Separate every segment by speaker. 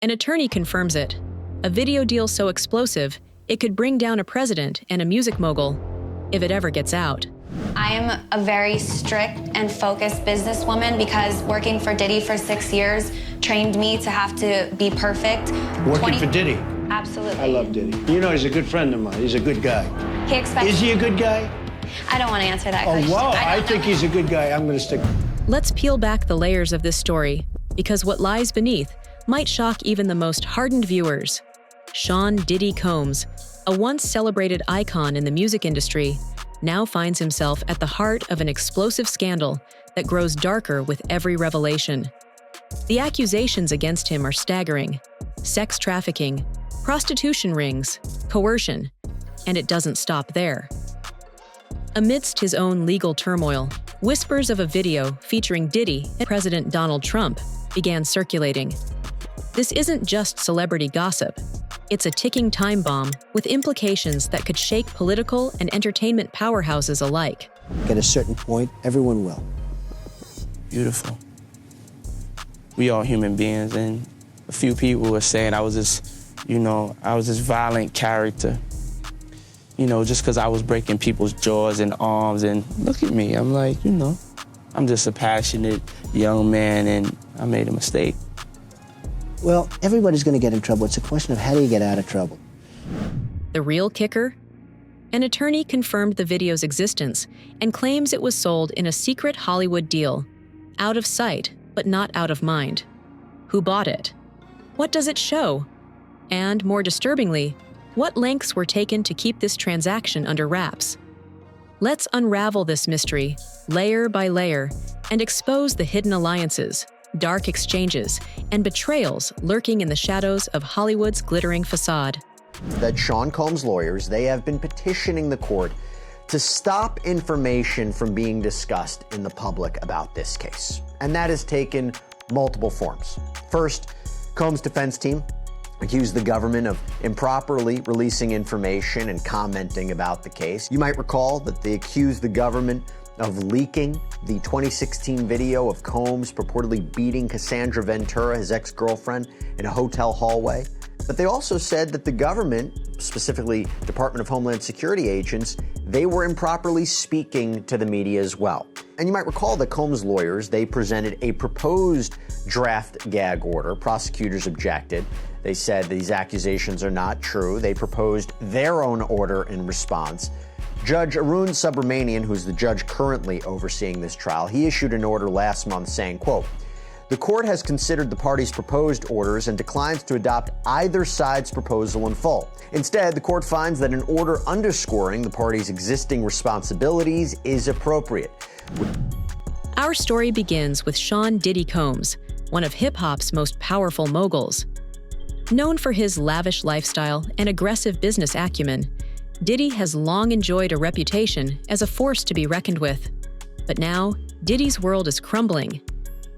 Speaker 1: An attorney confirms it. A video deal so explosive, it could bring down a president and a music mogul, if it ever gets out.
Speaker 2: I am a very strict and focused businesswoman because working for Diddy for 6 years trained me to have to be perfect.
Speaker 3: Working for Diddy?
Speaker 2: Absolutely.
Speaker 3: I love Diddy. You know, he's a good friend of mine. He's a good guy.
Speaker 2: He expects...
Speaker 3: Is he a good guy?
Speaker 2: I don't want to answer that question.
Speaker 3: Oh, wow. I think he's a good guy. I'm going to stick...
Speaker 1: Let's peel back the layers of this story, because what lies beneath might shock even the most hardened viewers. Sean Diddy Combs, a once celebrated icon in the music industry, now finds himself at the heart of an explosive scandal that grows darker with every revelation. The accusations against him are staggering: sex trafficking, prostitution rings, coercion, and it doesn't stop there. Amidst his own legal turmoil, whispers of a video featuring Diddy and President Donald Trump began circulating. This isn't just celebrity gossip. It's a ticking time bomb with implications that could shake political and entertainment powerhouses alike.
Speaker 4: At a certain point, everyone will.
Speaker 5: Beautiful. We all human beings, and a few people were saying I was this violent character. Just because I was breaking people's jaws and arms, and look at me, I'm like, I'm just a passionate young man, and I made a mistake.
Speaker 4: Well, everybody's going to get in trouble. It's a question of how do you get out of trouble.
Speaker 1: The real kicker? An attorney confirmed the video's existence and claims it was sold in a secret Hollywood deal. Out of sight, but not out of mind. Who bought it? What does it show? And, more disturbingly, what lengths were taken to keep this transaction under wraps? Let's unravel this mystery, layer by layer, and expose the hidden alliances, dark exchanges, and betrayals lurking in the shadows of Hollywood's glittering facade.
Speaker 6: That Sean Combs' lawyers, they have been petitioning the court to stop information from being discussed in the public about this case. And that has taken multiple forms. First, Combs' defense team accused the government of improperly releasing information and commenting about the case. You might recall that they accused the government of leaking the 2016 video of Combs purportedly beating Cassandra Ventura, his ex-girlfriend, in a hotel hallway. But they also said that the government, specifically Department of Homeland Security agents, they were improperly speaking to the media as well. And you might recall that Combs' lawyers, they presented a proposed draft gag order. Prosecutors objected. They said these accusations are not true. They proposed their own order in response. Judge Arun Subramanian, who's the judge currently overseeing this trial, he issued an order last month saying, quote, "The court has considered the parties' proposed orders and declines to adopt either side's proposal in full. Instead, the court finds that an order underscoring the parties' existing responsibilities is appropriate."
Speaker 1: Our story begins with Sean Diddy Combs, one of hip-hop's most powerful moguls. Known for his lavish lifestyle and aggressive business acumen, Diddy has long enjoyed a reputation as a force to be reckoned with. But now, Diddy's world is crumbling.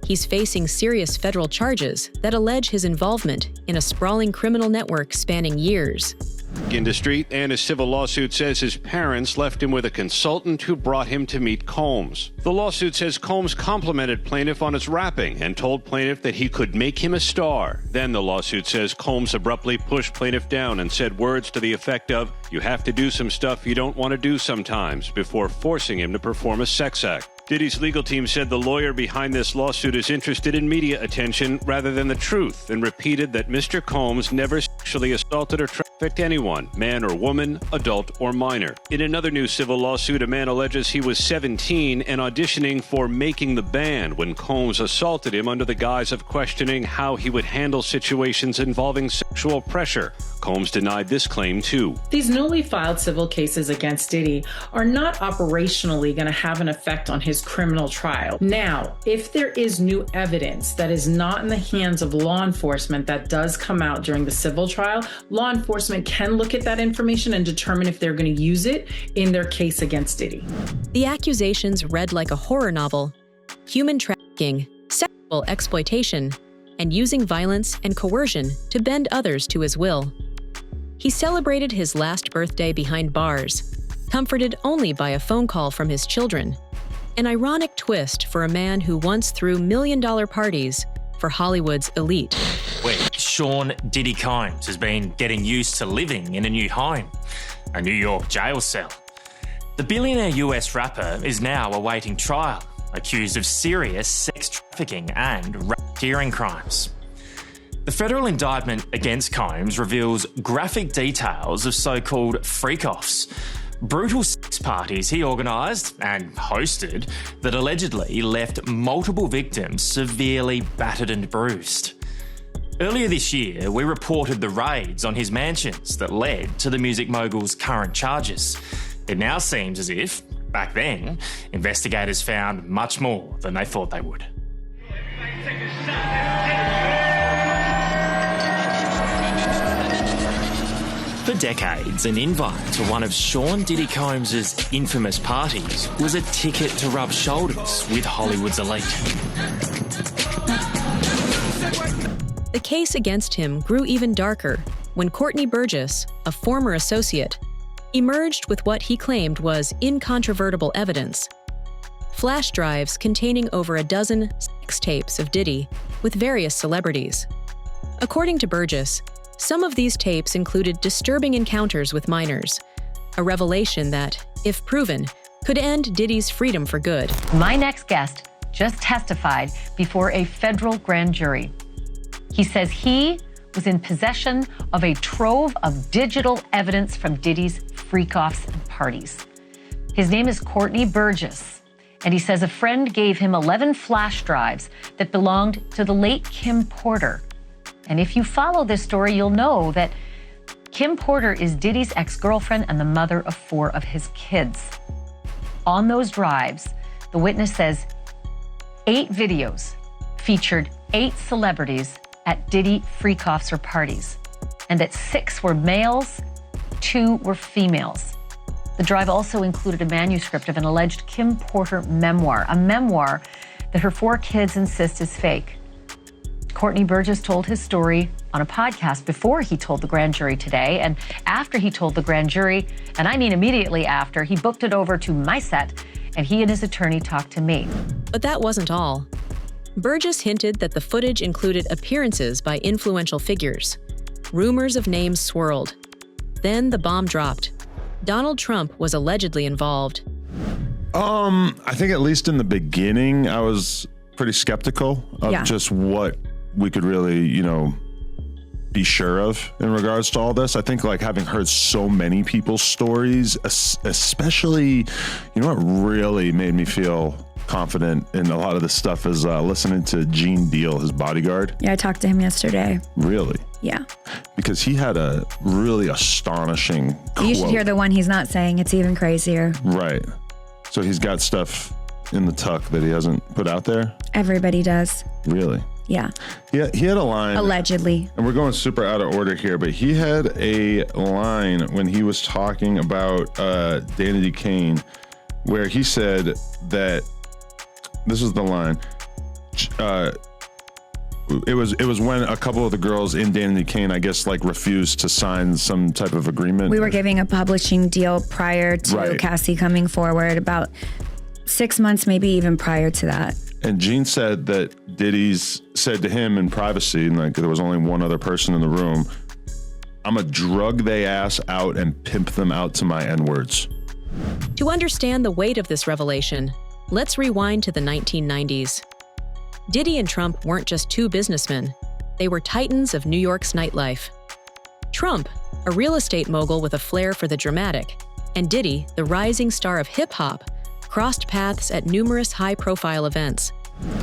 Speaker 1: He's facing serious federal charges that allege his involvement in a sprawling criminal network spanning years.
Speaker 7: Industry, and a civil lawsuit says his parents left him with a consultant who brought him to meet Combs. The lawsuit says Combs complimented plaintiff on his rapping and told plaintiff that he could make him a star. Then the lawsuit says Combs abruptly pushed plaintiff down and said words to the effect of, "You have to do some stuff you don't want to do sometimes," before forcing him to perform a sex act. Diddy's legal team said the lawyer behind this lawsuit is interested in media attention rather than the truth, and repeated that Mr. Combs never sexually assaulted or trafficked anyone, man or woman, adult or minor. In another new civil lawsuit, a man alleges he was 17 and auditioning for Making the Band when Combs assaulted him under the guise of questioning how he would handle situations involving sexual pressure. Combs denied this claim, too.
Speaker 8: These newly filed civil cases against Diddy are not operationally going to have an effect on his criminal trial. Now, if there is new evidence that is not in the hands of law enforcement that does come out during the civil trial, law enforcement can look at that information and determine if they're going to use it in their case against Diddy.
Speaker 1: The accusations read like a horror novel: human trafficking, sexual exploitation, and using violence and coercion to bend others to his will. He celebrated his last birthday behind bars, comforted only by a phone call from his children. An ironic twist for a man who once threw million-dollar parties for Hollywood's elite.
Speaker 9: Wait, Sean Diddy Combs has been getting used to living in a new home, a New York jail cell. The billionaire US rapper is now awaiting trial, accused of serious sex trafficking and racketeering crimes. The federal indictment against Combs reveals graphic details of so-called freak-offs, brutal sex parties he organised and hosted that allegedly left multiple victims severely battered and bruised. Earlier this year, we reported the raids on his mansions that led to the music mogul's current charges. It now seems as if, back then, investigators found much more than they thought they would. For decades, an invite to one of Sean Diddy Combs' infamous parties was a ticket to rub shoulders with Hollywood's elite.
Speaker 1: The case against him grew even darker when Courtney Burgess, a former associate, emerged with what he claimed was incontrovertible evidence: flash drives containing over a dozen sex tapes of Diddy with various celebrities. According to Burgess, some of these tapes included disturbing encounters with minors, a revelation that, if proven, could end Diddy's freedom for good.
Speaker 10: My next guest just testified before a federal grand jury. He says he was in possession of a trove of digital evidence from Diddy's freak-offs and parties. His name is Courtney Burgess, and he says a friend gave him 11 flash drives that belonged to the late Kim Porter. And if you follow this story, you'll know that Kim Porter is Diddy's ex-girlfriend and the mother of 4 of his kids. On those drives, the witness says 8 videos featured 8 celebrities at Diddy freak-offs or parties, and that 6 were males, 2 were females. The drive also included a manuscript of an alleged Kim Porter memoir, a memoir that her 4 kids insist is fake. Courtney Burgess told his story on a podcast before he told the grand jury today, and after he told the grand jury, and I mean immediately after, he booked it over to my set, and he and his attorney talked to me.
Speaker 1: But that wasn't all. Burgess hinted that the footage included appearances by influential figures. Rumors of names swirled. Then the bomb dropped. Donald Trump was allegedly involved.
Speaker 11: I think at least in the beginning, I was pretty skeptical of just what we could really, be sure of in regards to all this. I think like having heard so many people's stories, especially, what really made me feel confident in a lot of this stuff is listening to Gene Deal, his bodyguard.
Speaker 12: Yeah, I talked to him yesterday.
Speaker 11: Really?
Speaker 12: Yeah.
Speaker 11: Because he had a really astonishing quote.
Speaker 12: You should hear the one he's not saying. It's even crazier.
Speaker 11: Right. So he's got stuff in the tuck that he hasn't put out there?
Speaker 12: Everybody does.
Speaker 11: Really?
Speaker 12: Yeah.
Speaker 11: He had a line.
Speaker 12: Allegedly.
Speaker 11: And we're going super out of order here, but he had a line when he was talking about Danity Kane where he said that, this is the line, it was when a couple of the girls in Danity Kane, I guess, like refused to sign some type of agreement.
Speaker 12: We were giving a publishing deal prior to Cassie coming forward, about 6 months, maybe even prior to that.
Speaker 11: And Gene said that Diddy's said to him in privacy, and like there was only one other person in the room, I'm gonna drug they ass out and pimp them out to my N-words.
Speaker 1: To understand the weight of this revelation, let's rewind to the 1990s. Diddy and Trump weren't just 2 businessmen. They were titans of New York's nightlife. Trump, a real estate mogul with a flair for the dramatic, and Diddy, the rising star of hip-hop, crossed paths at numerous high-profile events.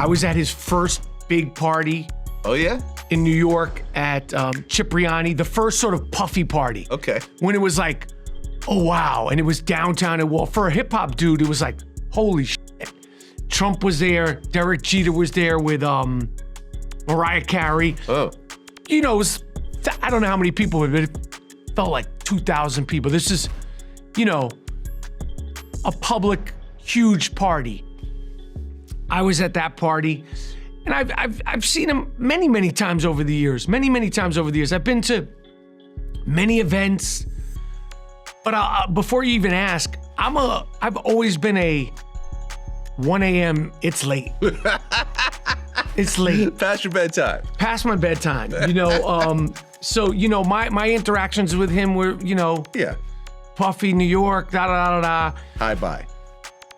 Speaker 13: I was at his first big party.
Speaker 14: Oh, yeah?
Speaker 13: In New York at Cipriani, the first sort of puffy party.
Speaker 14: Okay.
Speaker 13: When it was like, oh, wow. And it was downtown. And well, for a hip-hop dude, it was like, holy shit. Trump was there. Derek Jeter was there with Mariah Carey.
Speaker 14: Oh.
Speaker 13: It was, I don't know how many people, but it felt like 2,000 people. This is, a public, huge party. I was at that party, and I've seen him many times over the years. Many times over the years. I've been to many events, but before you even ask, I've always been a 1 a.m. it's late. It's late.
Speaker 14: Past your bedtime.
Speaker 13: Past my bedtime. You know, so, you know, my interactions with him were, you know, Puffy, New York, da-da-da-da-da.
Speaker 14: Hi, bye.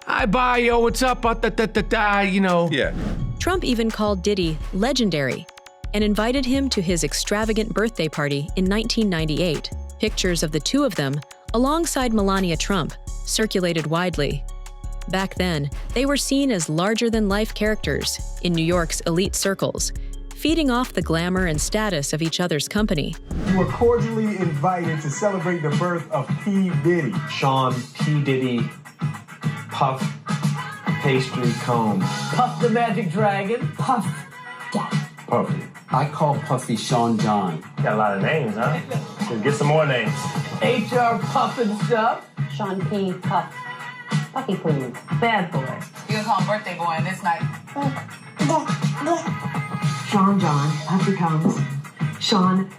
Speaker 13: Hi, bye, yo, what's up? Da-da-da-da, you know.
Speaker 14: Yeah.
Speaker 1: Trump even called Diddy legendary and invited him to his extravagant birthday party in 1998. Pictures of the two of them, alongside Melania Trump, circulated widely. Back then, they were seen as larger-than-life characters in New York's elite circles, feeding off the glamour and status of each other's company.
Speaker 15: You were cordially invited to celebrate the birth of P. Diddy.
Speaker 16: Sean P. Diddy, Puff, Pastry Combs.
Speaker 17: Puff the Magic Dragon. Puff Daddy.
Speaker 16: Puffy.
Speaker 17: I call Puffy Sean John.
Speaker 16: Got a lot of names, huh? Let's get some more names.
Speaker 17: HR Puff and stuff.
Speaker 18: Sean P. Puff. Puffy, please.
Speaker 17: Bad boy.
Speaker 18: You can call him birthday boy on this night.
Speaker 19: Sean John, Puffy Combs. Sean,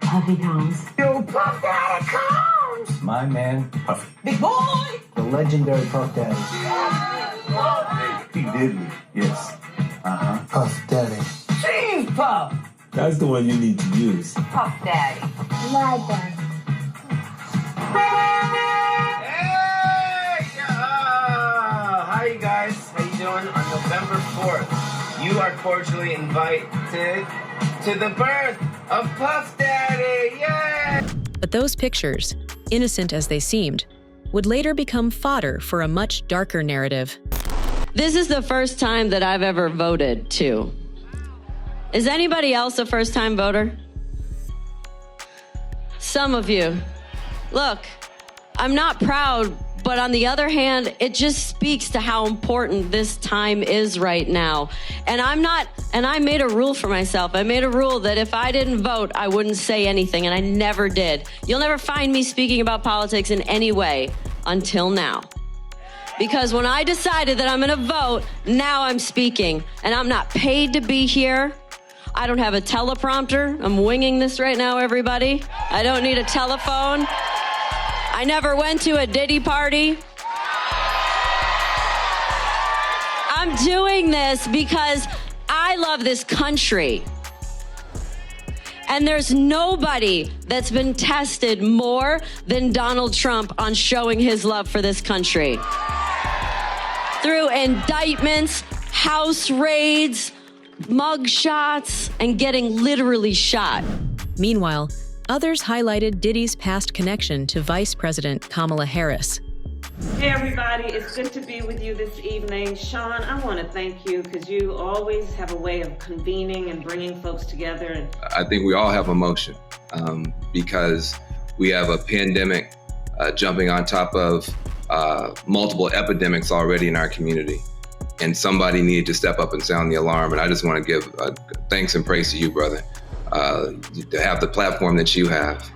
Speaker 19: Puffy Combs.
Speaker 17: Yo, Puff Daddy Combs!
Speaker 16: My man, Puffy.
Speaker 17: Big boy!
Speaker 16: The legendary Puff Daddy.
Speaker 15: P. Diddy, yes.
Speaker 16: Puff Daddy.
Speaker 17: Cheese Puff!
Speaker 16: That's the one you need to use.
Speaker 18: Puff Daddy.
Speaker 19: My daddy.
Speaker 20: Hi, you guys. How you doing? On November 4th, you are cordially invited to the birth of Puff Daddy. Yay!
Speaker 1: But those pictures, innocent as they seemed, would later become fodder for a much darker narrative.
Speaker 21: This is the first time that I've ever voted, too. Is anybody else a first-time voter? Some of you. Look, I'm not proud, but on the other hand, it just speaks to how important this time is right now. And I made a rule for myself. I made a rule that if I didn't vote, I wouldn't say anything, and I never did. You'll never find me speaking about politics in any way until now. Because when I decided that I'm gonna vote, now I'm speaking, and I'm not paid to be here. I don't have a teleprompter. I'm winging this right now, everybody. I don't need a telephone. I never went to a Diddy party. I'm doing this because I love this country. And there's nobody that's been tested more than Donald Trump on showing his love for this country. Through indictments, house raids, mug shots, and getting literally shot.
Speaker 1: Meanwhile, others highlighted Diddy's past connection to Vice President Kamala Harris.
Speaker 22: Hey everybody, it's good to be with you this evening. Sean, I want to thank you because you always have a way of convening and bringing folks together.
Speaker 23: I think we all have emotion because we have a pandemic jumping on top of multiple epidemics already in our community. And somebody needed to step up and sound the alarm. And I just want to give thanks and praise to you, brother, to have the platform that you have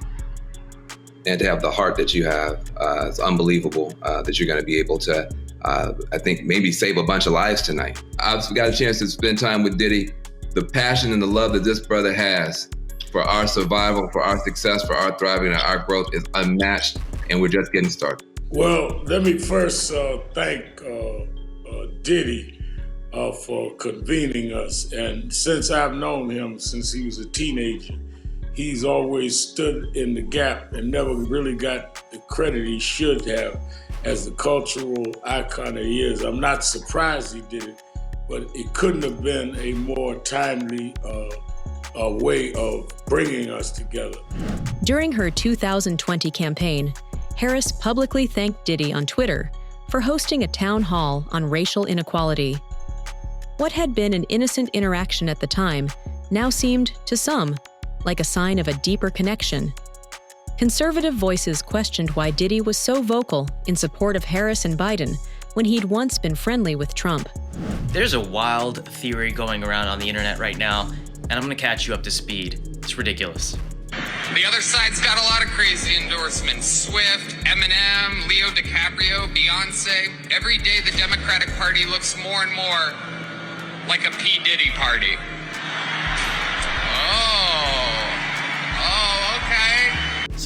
Speaker 23: and to have the heart that you have. It's unbelievable that you're going to be able to, I think, maybe save a bunch of lives tonight. I've got a chance to spend time with Diddy. The passion and the love that this brother has for our survival, for our success, for our thriving, and our growth is unmatched, and we're just getting started.
Speaker 24: Well, let me first thank Diddy for convening us. And since I've known him since he was a teenager, he's always stood in the gap and never really got the credit he should have as the cultural icon that he is. I'm not surprised he did it, but it couldn't have been a more timely way of bringing us together.
Speaker 1: During her 2020 campaign, Harris publicly thanked Diddy on Twitter for hosting a town hall on racial inequality. What had been an innocent interaction at the time now seemed, to some, like a sign of a deeper connection. Conservative voices questioned why Diddy was so vocal in support of Harris and Biden when he'd once been friendly with Trump.
Speaker 25: There's a wild theory going around on the internet right now, and I'm gonna catch you up to speed. It's ridiculous.
Speaker 26: The other side's got a lot of crazy endorsements. Swift, Eminem, Leo DiCaprio, Beyonce. Every day the Democratic Party looks more and more like a P. Diddy party.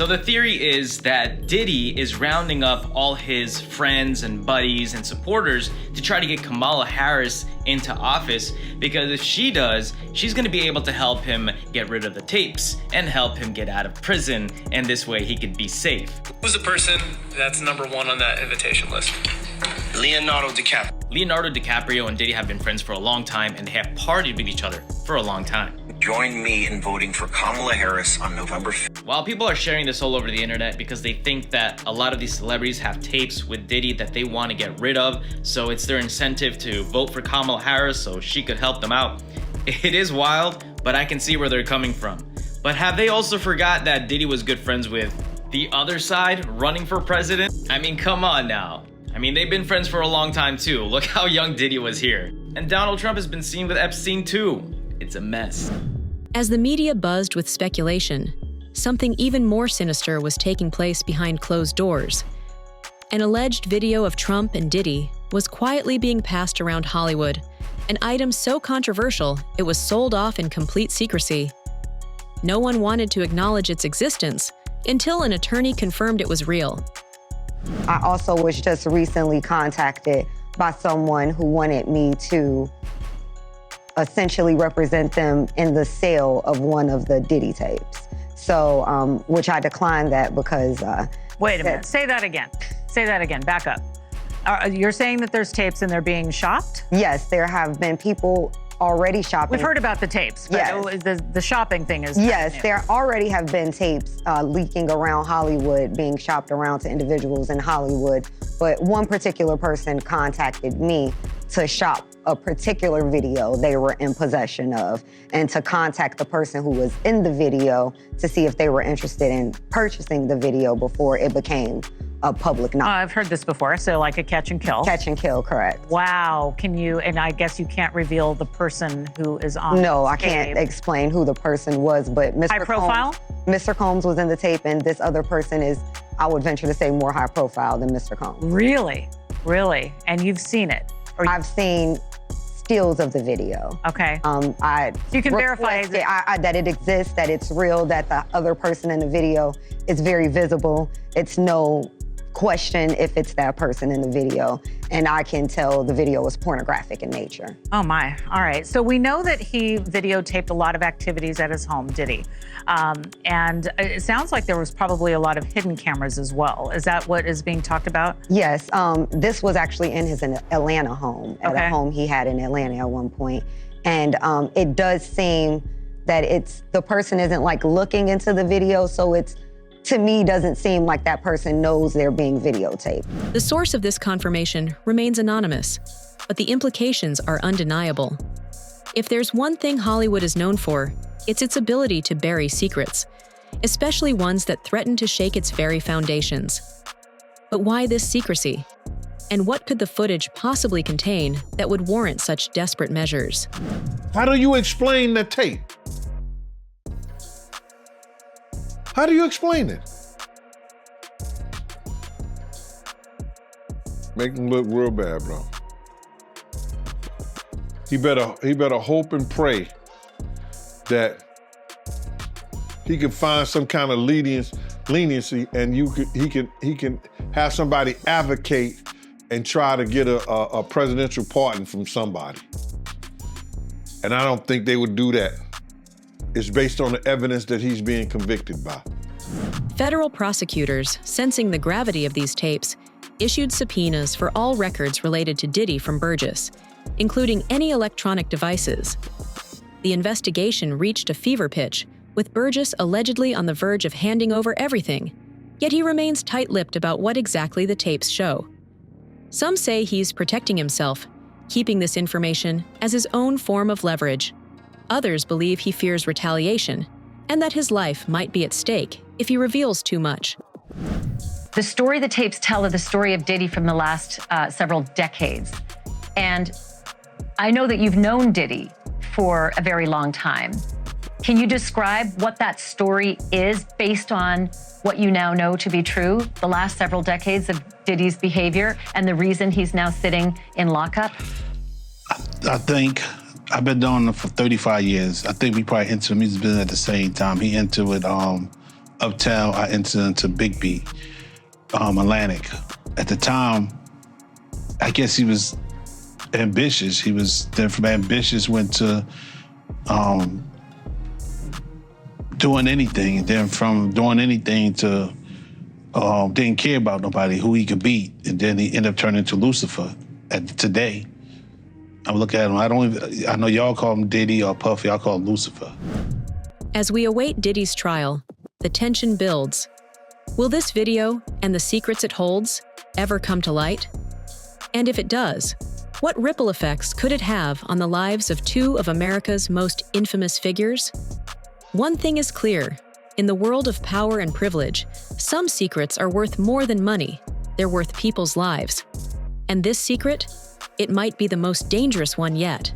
Speaker 25: So the theory is that Diddy is rounding up all his friends and buddies and supporters to try to get Kamala Harris into office, because if she does, she's going to be able to help him get rid of the tapes and help him get out of prison, and this way he could be safe.
Speaker 2: Who's the person that's number one on that invitation list? Leonardo DiCaprio.
Speaker 25: Leonardo DiCaprio and Diddy have been friends for a long time, and they have partied with each other for a long time.
Speaker 3: Join me in voting for Kamala Harris on November 5th.
Speaker 25: While people are sharing this all over the internet because they think that a lot of these celebrities have tapes with Diddy that they want to get rid of, so it's their incentive to vote for Kamala Harris so she could help them out. It is wild, but I can see where they're coming from. But have they also forgot that Diddy was good friends with the other side running for president? I mean, come on now. I mean, they've been friends for a long time too. Look how young Diddy was here. And Donald Trump has been seen with Epstein too. It's a mess.
Speaker 1: As the media buzzed with speculation, something even more sinister was taking place behind closed doors. An alleged video of Trump and Diddy was quietly being passed around Hollywood, an item so controversial it was sold off in complete secrecy. No one wanted to acknowledge its existence until an attorney confirmed it was real.
Speaker 4: I also was just recently contacted by someone who wanted me to essentially represent them in the sale of one of the Diddy tapes. So, which I declined that because...
Speaker 5: Wait a minute, say that again. Say that again, back up. You're saying that there's tapes and they're being shopped?
Speaker 4: Yes, there have been people already shopping.
Speaker 5: We've heard about the tapes, but
Speaker 4: yes.
Speaker 5: The shopping thing is
Speaker 4: yes,
Speaker 5: new.
Speaker 4: There already have been tapes leaking around Hollywood, being shopped around to individuals in Hollywood. But one particular person contacted me to shop a particular video they were in possession of, and to contact the person who was in the video to see if they were interested in purchasing the video before it became a public knowledge.
Speaker 5: I've heard this before, so like a catch and kill.
Speaker 4: Catch and kill, correct.
Speaker 5: Wow, can you, and I guess you can't reveal the person who is on
Speaker 4: No, I
Speaker 5: tape.
Speaker 4: can't explain who the person was, but Mr.
Speaker 5: High profile?
Speaker 4: Mr. Combs was in the tape, and this other person is, I would venture to say, more high profile than Mr. Combs.
Speaker 5: Really? Really? And you've seen it?
Speaker 4: I've seen stills of the video.
Speaker 5: Okay.
Speaker 4: So
Speaker 5: you can verify
Speaker 4: that it exists, that it's real, that the other person in the video is very visible. It's no question if it's that person in the video, and I can tell the video was pornographic in nature.
Speaker 5: Oh my, all right. So we know that he videotaped a lot of activities at his home, did he? And it sounds like there was probably a lot of hidden cameras as well. Is that what is being talked about?
Speaker 4: Yes, this was actually in his Atlanta home, at a home he had in Atlanta at one point. And it does seem that the person isn't like looking into the video, so it's, to me, doesn't seem like that person knows they're being videotaped.
Speaker 1: The source of this confirmation remains anonymous, but the implications are undeniable. If there's one thing Hollywood is known for, it's its ability to bury secrets, especially ones that threaten to shake its very foundations. But why this secrecy? And what could the footage possibly contain that would warrant such desperate measures?
Speaker 6: How do you explain the tape? How do you explain it? Make him look real bad, bro. He better hope and pray that he can find some kind of leniency, and he can have somebody advocate and try to get a presidential pardon from somebody. And I don't think they would do that. It's based on the evidence that he's being convicted by.
Speaker 1: Federal prosecutors, sensing the gravity of these tapes, issued subpoenas for all records related to Diddy from Burgess, including any electronic devices. The investigation reached a fever pitch, with Burgess allegedly on the verge of handing over everything, yet he remains tight-lipped about what exactly the tapes show. Some say he's protecting himself, keeping this information as his own form of leverage. Others believe he fears retaliation, and that his life might be at stake if he reveals too much.
Speaker 10: The story the tapes tell is the story of Diddy from the last several decades. And I know that you've known Diddy for a very long time. Can you describe what that story is based on what you now know to be true, the last several decades of Diddy's behavior and the reason he's now sitting in lockup?
Speaker 14: I think I've been doing it for 35 years. I think we probably entered the music business at the same time. He entered with Uptown, I entered into Big B, Atlantic. At the time, I guess he was ambitious. He was then from ambitious went to doing anything, and then from doing anything to didn't care about nobody, who he could beat, and then he ended up turning into Lucifer. Today, I look at him. I know y'all call him Diddy or Puffy. I call him Lucifer.
Speaker 1: As we await Diddy's trial, the tension builds. Will this video and the secrets it holds ever come to light? And if it does, what ripple effects could it have on the lives of two of America's most infamous figures? One thing is clear. In the world of power and privilege, some secrets are worth more than money. They're worth people's lives. And this secret? It might be the most dangerous one yet.